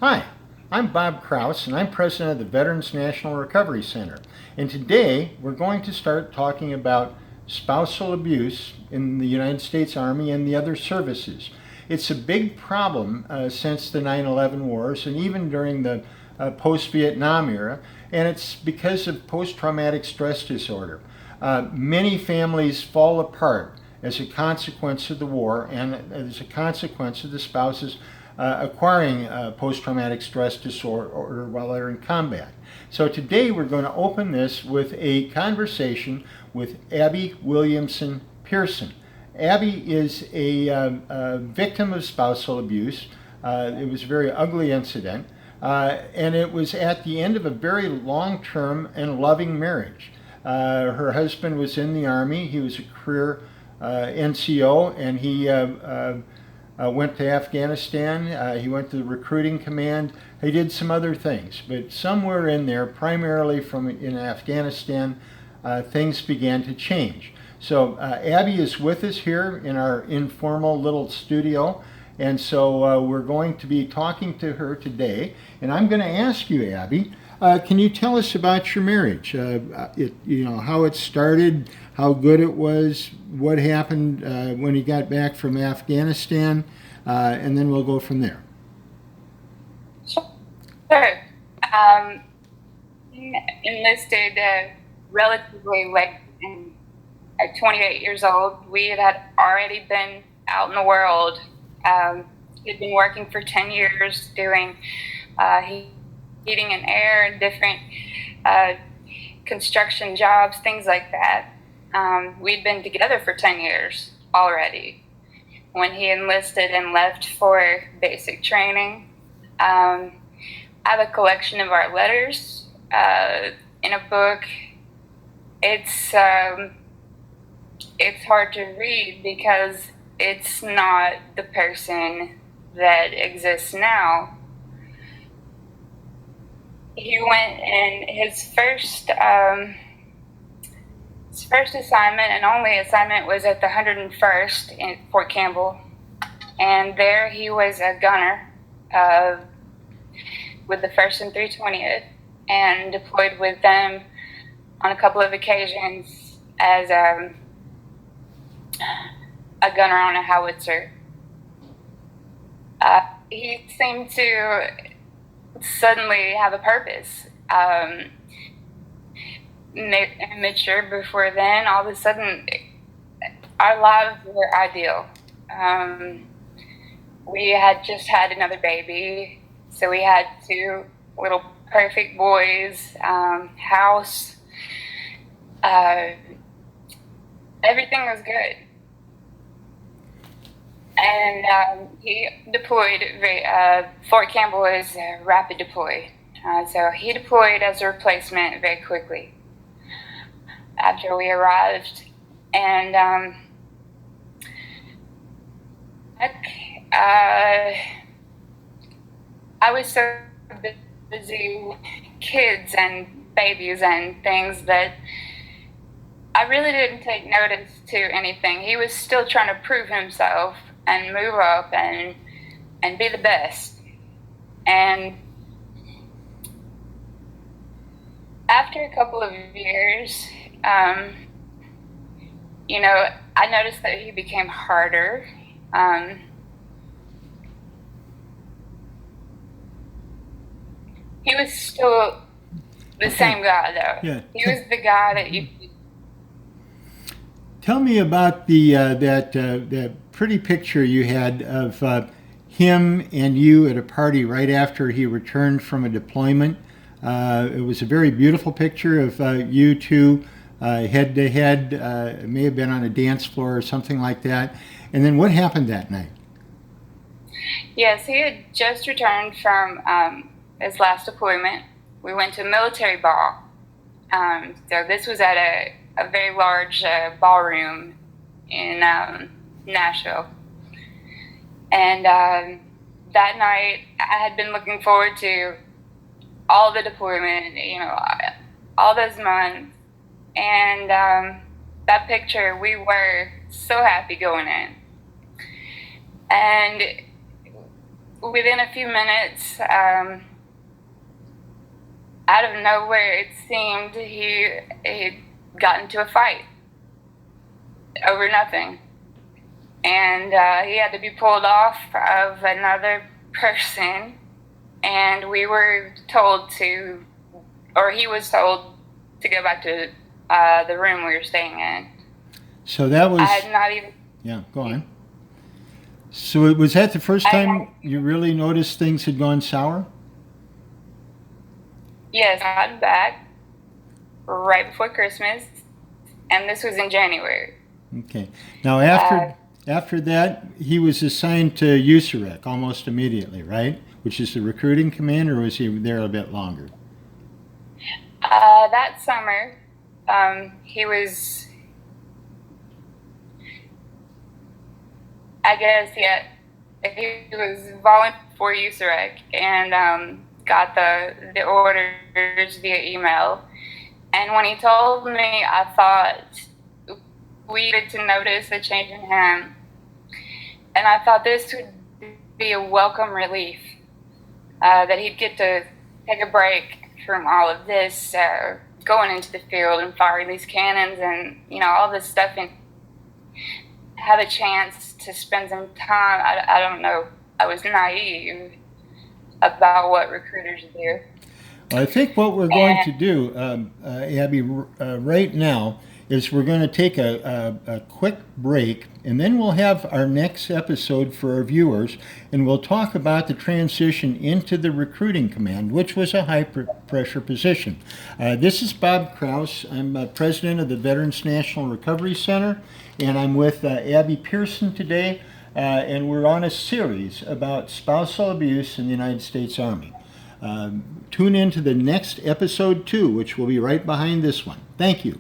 Hi, I'm Bob Kraus, and I'm president of the Veterans National Recovery Center. And today we're going to start talking about spousal abuse in the United States Army and the other services. It's a big problem since the 9/11 wars and even during the post Vietnam era, and it's because of post traumatic stress disorder. Many families fall apart as a consequence of the war and as a consequence of the spouses acquiring post traumatic stress disorder while they're in combat. So today we're going to open this with a conversation with Abbey Williamson Pearson. Abbey is a victim of spousal abuse. It was a very ugly incident, and it was at the end of a very long term and loving marriage. Her husband was in the Army, he was a career NCO, and he went to Afghanistan. He went to the recruiting command. He did some other things, but somewhere in there, primarily from in Afghanistan, things began to change. So Abbey is with us here in our informal little studio, and so we're going to be talking to her today. And I'm going to ask you, Abbey, can you tell us about your marriage? How it started, how good it was, what happened when you got back from Afghanistan, and then we'll go from there. Sure. Um, Enlisted relatively late, at 28 years old. We had already been out in the world. He'd been working for 10 years doing heating and air and different construction jobs, things like that. We'd been together for 10 years already when he enlisted and left for basic training. I have a collection of our letters in a book. It's hard to read because it's not the person that exists now. He went in his first assignment and only assignment was at the 101st in Fort Campbell, and there he was a gunner with the 1st and 320th, and deployed with them on a couple of occasions as a gunner on a howitzer. He seemed to suddenly have a purpose. Immature before then, all of a sudden, our lives were ideal. We had just had another baby, so we had two little perfect boys, house. Everything was good. And he deployed. Fort Campbell is a rapid deploy, so he deployed as a replacement very quickly after we arrived. And I was so busy with kids and babies and things that I really didn't take notice to anything. He was still trying to prove himself and move up and be the best. And after a couple of years, I noticed that he became harder. He was still the same guy, though. Yeah. He was the guy that you. Tell me about that pretty picture you had of him and you at a party right after he returned from a deployment. It was a very beautiful picture of you two head to head. It may have been on a dance floor or something like that. And then what happened that night? Yes, he had just returned from his last deployment. We went to a military ball. So this was at a very large ballroom in Nashville. And that night, I had been looking forward to all the deployment, all those months. And that picture, we were so happy going in. And within a few minutes, out of nowhere, it seemed he'd got into a fight over nothing. And he had to be pulled off of another person. And we were told to, or he was told to go back to the room we were staying in. So that was. I had not even. Yeah, go on. So was that the first time you really noticed things had gone sour? Yes, I got back right before Christmas, and this was in January. Okay. Now after that, he was assigned to USAREC almost immediately, right? Which is the recruiting command, or was he there a bit longer? That summer, he was, I guess, yeah, he was volunteering for USAREC and got the orders via email. And when he told me, I thought we needed to notice a change in him. And I thought this would be a welcome relief, that he'd get to take a break from all of this, going into the field and firing these cannons and, all this stuff, and have a chance to spend some time. I don't know. I was naive about what recruiters do. I think what we're going to do, Abby, right now is we're going to take a quick break, and then we'll have our next episode for our viewers, and we'll talk about the transition into the recruiting command, which was a high-pressure position. This is Bob Krause. I'm president of the Veterans National Recovery Center, and I'm with Abbey Pearson today, and we're on a series about spousal abuse in the United States Army. Tune in to the next episode 2, which will be right behind this one. Thank you.